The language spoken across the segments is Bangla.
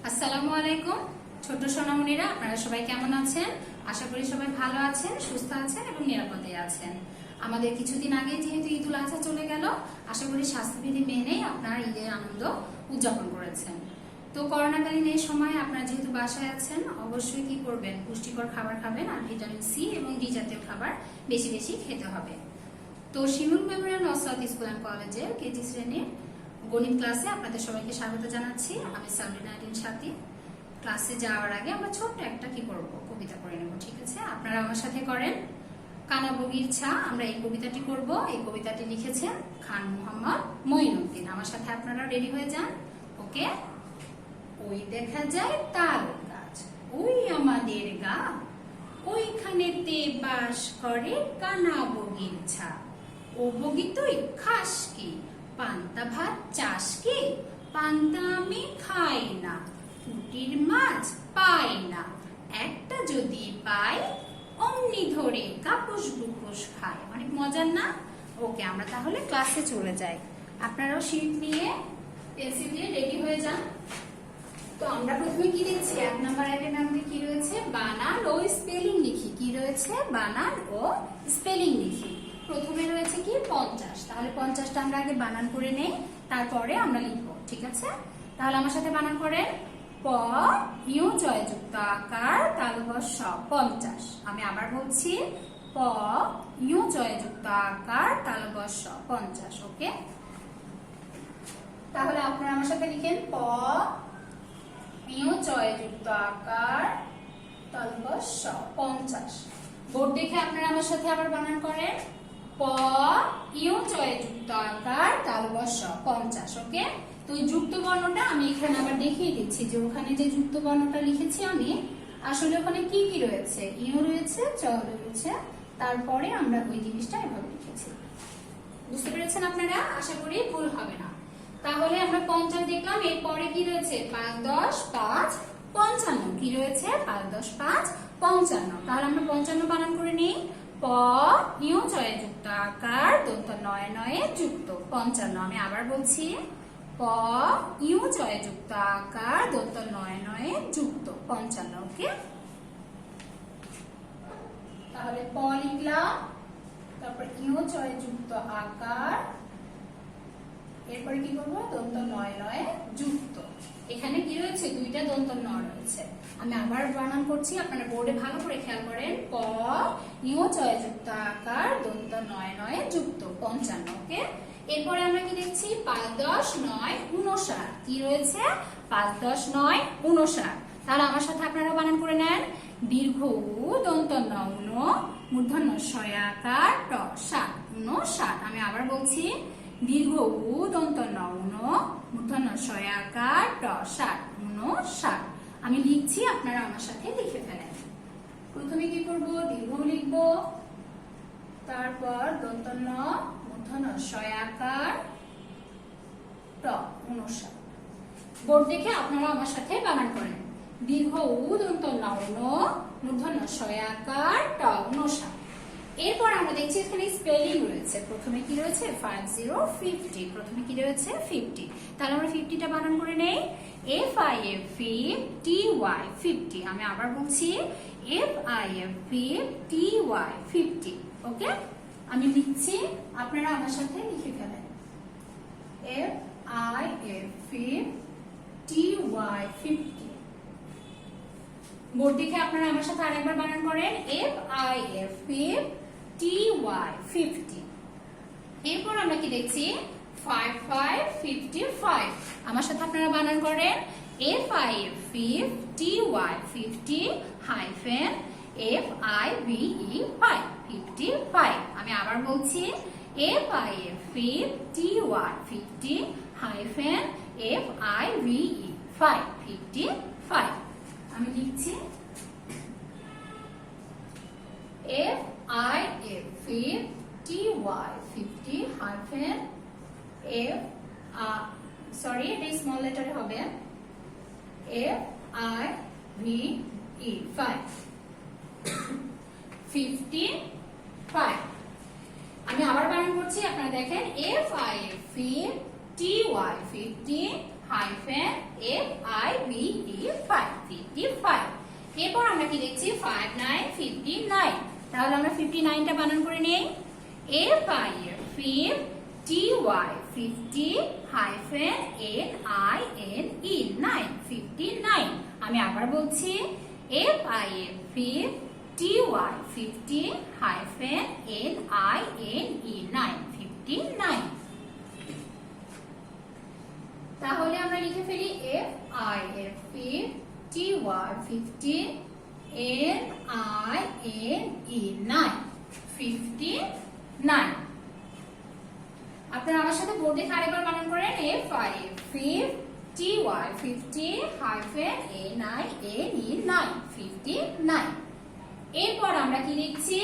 আসসালামু আলাইকুম ছোট সোনামণিরা, আপনারা সবাই কেমন আছেন? আশা করি সবাই ভালো আছেন, সুস্থ আছেন এবং নিরাপদে আছেন। আমাদের কিছুদিন আগে যেহেতু ঈদুল আজহা চলে গেল, আশা করি স্বাস্থ্যবিধি মেনেই আপনারা ঈদের আনন্দ উদযাপন করেছেন। তো করোনাকালীন এই সময় আপনারা যেহেতু বাসায় আছেন, অবশ্যই কি করবেন, পুষ্টিকর খাবার খাবেন আর ভিটামিন সি এবং ডি জাতীয় খাবার বেশি বেশি খেতে হবে। তো শিমুল মেমোরিয়াল নসরাত স্কুল অ্যান্ড কলেজের কেজি শ্রেণীর গণিত ক্লাসে আপনাদের সবাইকে স্বাগত জানাচ্ছি। আমি সাবরিনা সাথী। ক্লাসে যাওয়ার আগে আমরা ছোট্ট একটা কি করব, কবিতা পড়ে নেব, ঠিক আছে? আপনারা আমার সাথে করেন। কানা বগির ছা, আমরা এই কবিতাটি করব। এই কবিতাটি লিখেছেন খান মোহাম্মদ মঈনুদ্দিন। আমার সাথে আপনারা রেডি হয়ে যান, ওকে? ওই দেখা যায় তাল গাছ, ওই আমাদের গা, ওইখানেতে বাস করে কানা বগির ছা। ও বগি তুই খাস কি, পান্তা ভাত চাস কি? পান্তা আমি খাই না, পুঁটির মাছ পাই না, একটা যদি পাই অমনি ধরে কাপুস বুকুস খায়। অনেক মজার না? ওকে, আমরা তাহলে ক্লাসে চলে যাই। আপনারাও শিট নিয়ে পেন্সিল দিয়ে রেডি হয়ে যান। তো আমরা প্রথমে কি দেখছি, 1 নাম্বার আইটেমে আমাদের কি রয়েছে, বানান ও স্পেলিং লিখি। কি রয়েছে? বানান ও স্পেলিং লিখি। প্রথমে রয়েছে কি 50, তাহলে 50টা আমরা আগে বানান করে নেই, তারপরে আমরা লিখবো, ঠিক আছে? তাহলে আমার সাথে বানান করেন। প ইউ জয়যুক্ত আকার তালব্য স 50। আমি আবার বলছি, প ইউ জয়যুক্ত আকার তালব্য স 50। ওকে, তাহলে আপনারা আমার সাথে লিখেন প ইউ জয়যুক্ত আকার তালব্য স 50। বোর্ড দেখে আপনারা আমার সাথে আবার বানান করেন, প ইউ জয়যুক্ত আকার তালব্য স 50। ওকে, তো এই যুক্ত বর্ণটা আমি এখানে আবার দেখিয়ে দিচ্ছি যে ওখানে যে যুক্ত বর্ণটা লিখেছি আমি, আসলে ওখানে কি কি রয়েছে, ইউ রয়েছে, চ রয়েছে, তারপরে আমরা ওই জিনিসটা এভাবে লিখেছি। বুঝতে পেরেছেন আপনারা? আশা করি ভুল হবে না। তাহলে আমরা 50 দেখলাম, এরপরে কি রয়েছে 5 10 5 55। কি রয়েছে 5 10 5 55। তাহলে আমরা 55 বানান করে নিই। প ইউ জয়যুক্ত আকার দন্ত নয় নয়ে যুক্ত 55। আমি আবার বলছি, প ইউ জয়যুক্ত আকার দন্ত নয় নয়ে যুক্ত 55। ওকে, তাহলে প লিখলাম, তারপর ইউ জয়যুক্ত আকার, এরপরে কি করবো, দন্ত নয় নয়ে যুক্ত। এখানে কি রয়েছে, দুইটা দন্ত ন রয়েছে। আমি আবার বানান করছি, আপনারা বোর্ডে ভালো করে খেয়াল করেন। প ইউ জয়যুক্ত আকার দন্ত নয় নয়ে যুক্ত 55। ওকে, এরপরে আমরা কি দেখছি, 5 10 9 59। কি রয়েছে 5 10 9 59। তাহলে আমার সাথে আপনারা বানান করে নেন। দীর্ঘ উ দন্ত ন উন, মূর্ধন্য শয়াকার ট 7 59। আমি আবার বলছি, দীর্ঘ উ দন্ত ন উন, মূর্ধন্য শয়াকার ট 7 59। আমি লিখছি, আপনারা আমার সাথে লিখে ফেলেন। প্রথমে কি করব, দীর্ঘ লিখব, তারপর দন্ত ন মূর্ধন্য শয়াকার ট 59। বোর্ড দেখে আপনারা আমার সাথে বানান করেন। দীর্ঘ উ দন্ত ন উন, মূর্ধন্য শয়াকার ট 59। এরপর আমরা দেখছি এখানে স্পেলিং রয়েছে। প্রথমে কি রয়েছে 50 50। প্রথমে কি রয়েছে 50। তাহলে আমরা 50টা বানান করে নেই। F I F T Y 50। আমি আবার বলছি, F I F T Y 50। Okay, আমি লিখছি, আপনারা আমার সাথে লিখে ফেলেন। F I F T Y 50। Board দেখে আপনারা আমার সাথে আরেকবার বানান করেন, F I F T Y 50। এরপর আমরা কি দেখছি, 5 5 55। আমার সাথে আপনারা বানান করেন, F I F T Y 50 hyphen F I V E 5 55। আমি আবার বলছি, F I F T Y 50 hyphen F I V E 5 55। আমি লিখছি, F I F T Y 50 hyphen F, sorry এটা স্মল লেটারে হবে, এফ আই ভি ই 5 55। আমি আবার বানান করছি, আপনারা দেখেন, F I F T Y 50 hyphen F I V E 5 55। এরপর আমরা কি দেখছি 5 9 59। তাহলে আমরা 59টা বানান করে নেই। f i f 50 hyphen n i n e 9 59। আমি আবার বলছি f i f 50 hyphen n i n e 9 59। তাহলে আমরা লিখে ফেলি f i f 50 n i n e 9 59। আপনারা আমার সাথে বোর্ড দেখে আরেকবার বানান করেন f i f 50 hyphen n i n e 9 59। এরপর আমরা কি লিখছি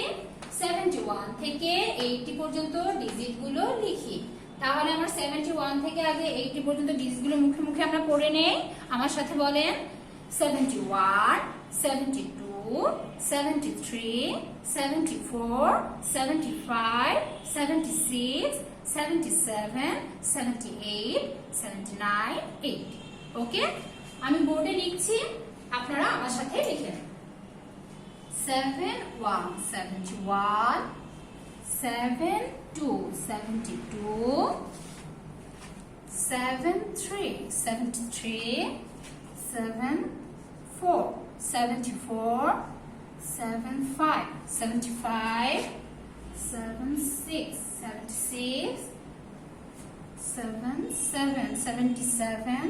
71 থেকে 80 পর্যন্ত ডিজিট গুলো লিখি। তাহলে আমরা 71 থেকে আগে 80 পর্যন্ত ডিজিট গুলো মুখে মুখে আমরা পড়ে নেই। আমার সাথে বলেন 71 72 73 74 75 76 77 78 79 80। ওকে, আমি বোর্ডে লিখছি, আপনারা আমার সাথে লিখেন। 71 71 72 72 73 73 74 74 75 75 76 76 77 77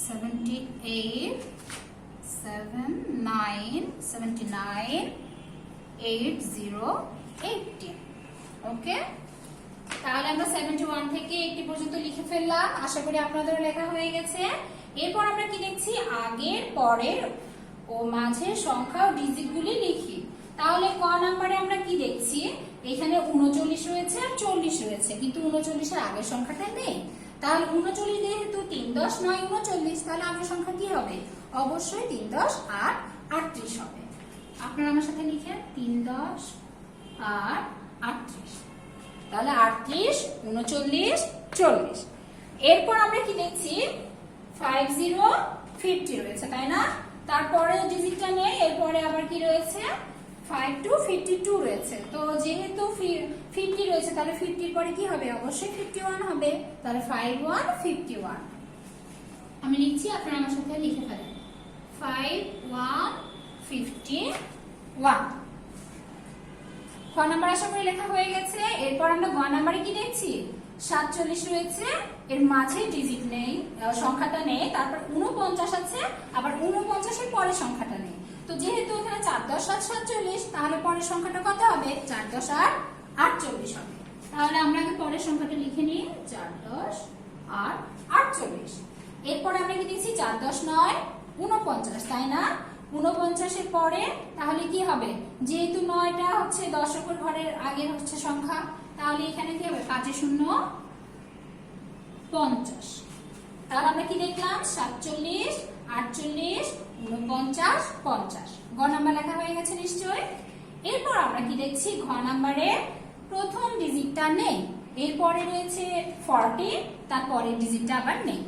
78 79 79 80 80। ওকে, তাহলে আমরা 71 থেকে 80 পর্যন্ত লিখে ফেললাম। আশা করি আপনাদের লেখা হয়ে গেছে। এরপর আমরা কি দেখছি আগের পরের ও মাঝের সংখ্যা ও ডিজিট গুলি লিখি। তাহলে ক নম্বরে আমরা কি দেখছি, এখানে 39 রয়েছে আর 40 রয়েছে, কিন্তু 39 এর আগের সংখ্যাটা নেই। তাহলে 39 যেহেতু 3 10 9 39, তাহলে আগের সংখ্যা কি হবে? অবশ্যই 3 10 আর 38 হবে। আপনারা আমার সাথে লিখেন 3 10 আর 38। তাহলে 38 39 40। এরপর আমরা কি দেখছি 50 50 রয়েছে, তাই না? তারপরে ডিজিটটা নেই, এরপরে আবার কি রয়েছে 5 to 52 রয়েছে। তো যেহেতু 50 রয়েছে, তাহলে 50 এর পরে কি হবে? অবশ্যই 51 হবে। তাহলে 51 51। আমি লিখছি, আপনারা আমার সাথে লিখে ফেলেন 51 51। খ নাম্বার আশা করি লেখা হয়ে গেছে। এরপর আমরা গ নাম্বারে কি দেখছি 47 রয়েছে, এর মাঝে ডিজিট নেই, সংখ্যাটা নেই। তারপর 49 আছে, আবার 49 এর পরের সংখ্যাটা নেই। তো যেহেতু এখানে 4 10 7 47, তাহলে পরের সংখ্যাটা কত হবে? 4 10 আর 48 হবে। তাহলে আমরা আগে পরের সংখ্যাটা লিখে নিই 4 10 আর 48। এরপর আমরা কি দেখছি 4 10 9 49, তাই না? 49 এর পরে তাহলে কি হবে? যেহেতু 9টা হচ্ছে দশকের ঘরের আগের হচ্ছে সংখ্যা, তাহলে এখানে কি হবে? 5 0 50। তাহলে আমরা কি দেখলাম 47 48 49 50। গ নাম্বার লেখা হয়ে গেছে নিশ্চয়ই। এরপর আমরা কি দেখছি ঘ নাম্বারে প্রথম ডিজিটটা নেই, এরপরে রয়েছে 40, তারপরে ডিজিটটা আবার নেই।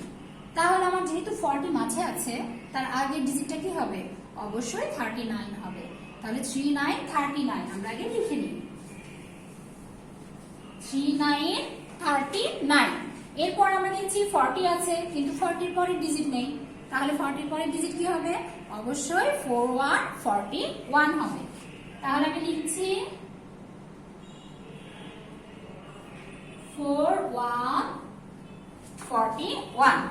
তাহলে আমার যেহেতু 40 মাঝে আছে, তার আগের ডিজিটটা কি হবে? অবশ্যই 39 হবে। তাহলে 39 39 আমরা আগে লিখে নিই 39 39। এরপর আমরা দেখছি 40 আছে, কিন্তু 40 এর পরের ডিজিট নেই। তাহলে 40 এর পরের ডিজিট কি হবে? অবশ্যই 41 41 হবে। তাহলে আমি লিখছি 41 41।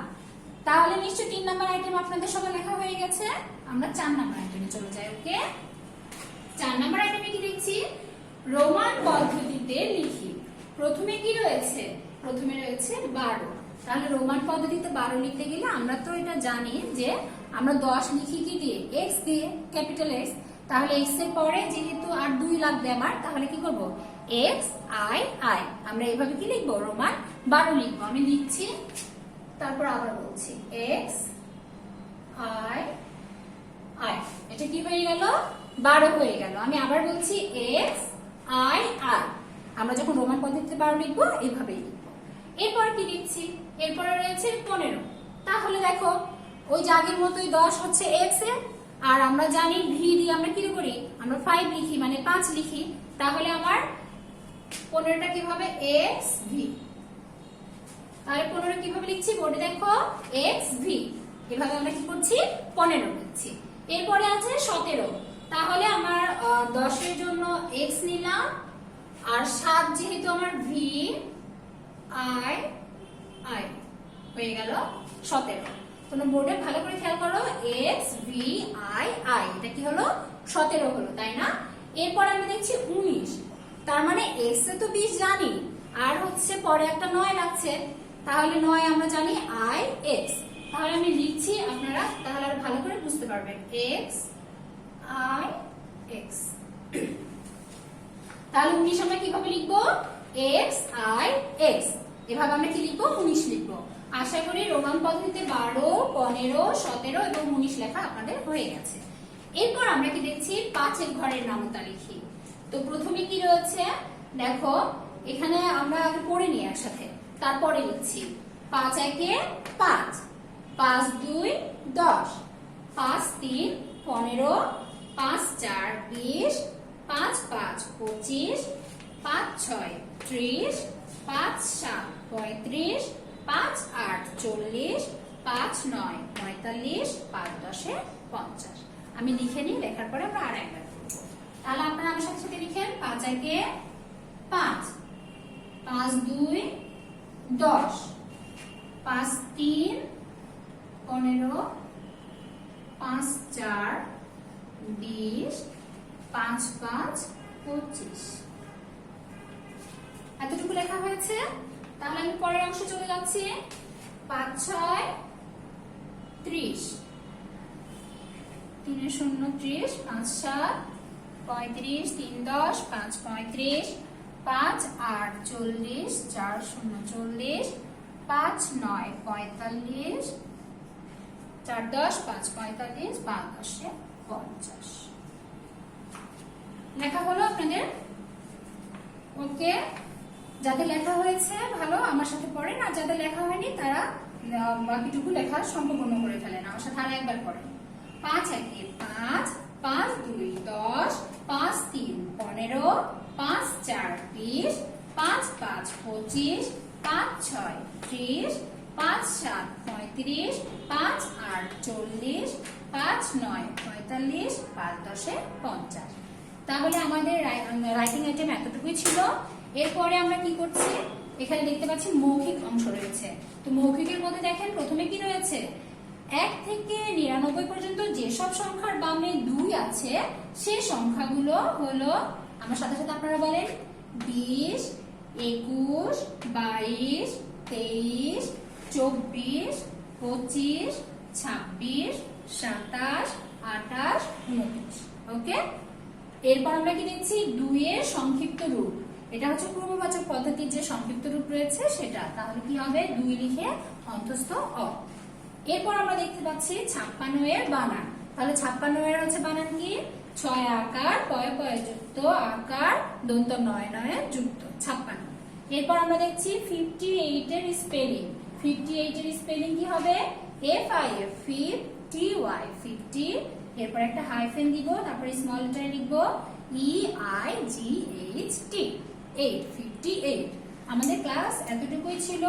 তাহলে নিশ্চয় 3 নাম্বার আইটেম আপনাদের সবার লেখা হয়ে গেছে। আমরা 4 নাম্বার আইটেমে চলে যাই। ওকে, 4 নাম্বার আইটেমে কি দেখছি রোমান পদ্ধতিতে লিখি। প্রথমে কি রয়েছে? প্রথমে রয়েছে 12। তাহলে রোমান পদ্ধতিতে 12 লিখতে গেলে আমরা তো এটা জানি যে আমরা 10 লিখি কি দিয়ে? x দিয়ে, ক্যাপিটাল X। তাহলে x এর পরে যেহেতু আর 2 লাগবে আমার, তাহলে কি করব? x i i। আমরা এইভাবে কি লিখবো? রোমান 12 লিখবো। আমি লিখছি, তারপর আবার বলছি x i i। এটা কি হয়ে গেল? 12 হয়ে গেল। আমি আবার বলছি x i i। আমরা যখন রোমান পদ্ধতিতে 12 লিখবো এইভাবেই লিখবো। এরপর কি লিখছি? এরপরে রয়েছে 15। তাহলে দেখো ওই যে আগের মতোই 10 হচ্ছে x এ, আর আমরা জানি v দিয়ে আমরা কি করি, আমরা 5 লিখি মানে 5 লিখি, তাহলে আমার 15টা কিভাবে xv, তাহলে 15 কিভাবে লিখছি বোর্ডে দেখো xv, এভাবে আমরা কি করছি 15 লিখছি। এরপরে আছে 17, তাহলে আমার 10 এর জন্য x নিলাম, আর 7 যেহেতু আমার v i i হয়ে গেল 17। তোমরা বোর্ডে ভালো করে খেয়াল করো x v i i, এটা কি হলো 17 হলো, তাই না? এরপর আমরা দেখছি 19, তার মানে x এ তো 20 জানি, আর হচ্ছে পরে একটা 9 লাগছে, তাহলে 9 আমরা জানি i x, তাহলে আমি লিখছি, আপনারা তাহলে আর ভালো করে বুঝতে পারবেন x i x। তাহলে 19 আমরা কিভাবে লিখবো x i x, এভাবে আমরা কি লিখবো 19 লিখবো। আশা করি রোমান পদ্ধতিতে 12, 15, 17 এবং 19 লেখা আপনাদের হয়ে গেছে। এরপর আমরা কি দেখছি 5 এর ঘরের নামতা লিখি। তো প্রথমে কি রয়েছে দেখো, এখানে আমরা আগে পড়ে নিই একসাথে, তারপরে লিখছি 5 একে 5, 5 2 10, 5 3 15, 5 4 20, 5 5 25, 5 6 30, 5 7 35, 5 8 40, 5 9 45, 5 10 50। আমি লিখে নিই, লেখার পরে আমরা আর একবার করব। তাহলে আপনারা আমার সাথে সাথে লিখেন 5 একে 5, 5 2 10, 5 3 15, 5 4 20, 5 5 25। এতটুকু লেখা হয়েছে। তাহলে আমি পরের অংশে চলে যাচ্ছি। 5 6 30, 3 0 30, 5 7 35, 3 10, 5 35, 5 8 40, 4 0 40, 5 9 45, 4 10, 5 45, 5 10 50 লেখা হলো আপনাদের। ওকে, যাদের লেখা হয়েছে ভালো আমার সাথে পড়েন, আর যাদের লেখা হয়নি তারা বাকিটুকু লেখা সম্পূর্ণ করে ফেলেন, আমার সাথে আর একবার পড়েন। 5 একে 5, 5 2 10, 5 3 15, 5 4 20, 5 5 25, 5 6 30, 5 7 35, 5 8 40, 5 9 45, 5 10 50। তাহলে আমাদের রাইটিং আইটেম এতটুকুই ছিল। এরপরে আমরা কি করছি, এখানে দেখতে পাচ্ছি মৌখিক অংশ রয়েছে। তো মৌখিকের মধ্যে দেখেন প্রথমে কি রয়েছে, 1 থেকে 99 পর্যন্ত যেসব সংখ্যার বামে 2 আছে সেই সংখ্যাগুলো হলো, আমার সাথে সাথে আপনারা বলেন 20 21 22 23 24 25 26 27 28 29। ওকে, এরপর আমরা কি দেখছি 2 এর সংক্ষিপ্ত রূপ, এটা হচ্ছে পূর্ববাচক পদ্ধতির যে সংক্ষিপ্ত রূপ রয়েছে সেটা, তাহলে কি হবে 2 লিখে অন্তস্থ অ। এরপর আমরা দেখতে পাচ্ছি 56 এর বানান, তাহলে 56 এর হচ্ছে বানান কি 6 আকার পয় পয় যুক্ত আকার দন্ত 9 9 যুক্ত 56। এরপর আমরা দেখছি 58 এর স্পেলিং, 58 এর স্পেলিং কি হবে f i f 50 50, এরপর একটা হাইফেন দিব, তারপরে স্মল লেটারে লিখব e i g h t 58। আমাদের ক্লাস এতটুকুই ছিল।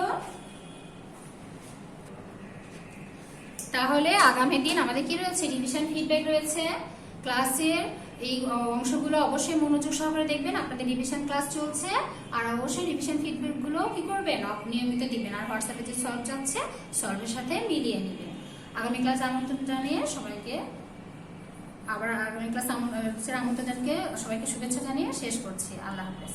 তাহলে আগামী দিন আমাদের কি রয়েছে, রিভিশন ফিডব্যাক রয়েছে। ক্লাসের এই অংশগুলো অবশ্যই মনোযোগ সহকারে দেখবেন, আপনাদের রিভিশন ক্লাস চলছে, আর অবশ্যই রিভিশন ফিডব্যাক গুলো কি করবেন নিয়মিত দিবেন, আর হোয়াটসঅ্যাপে যে সলভ যাচ্ছে সলভের সাথে মিলিয়ে নেবেন। আগামী ক্লাস আমন্ত্রণ জানিয়ে সবাইকে আবার আগামী ক্লাস আমন্ত্রণ জানিয়ে সবাইকে শুভেচ্ছা জানিয়ে শেষ করছি। আল্লাহ হাফেজ।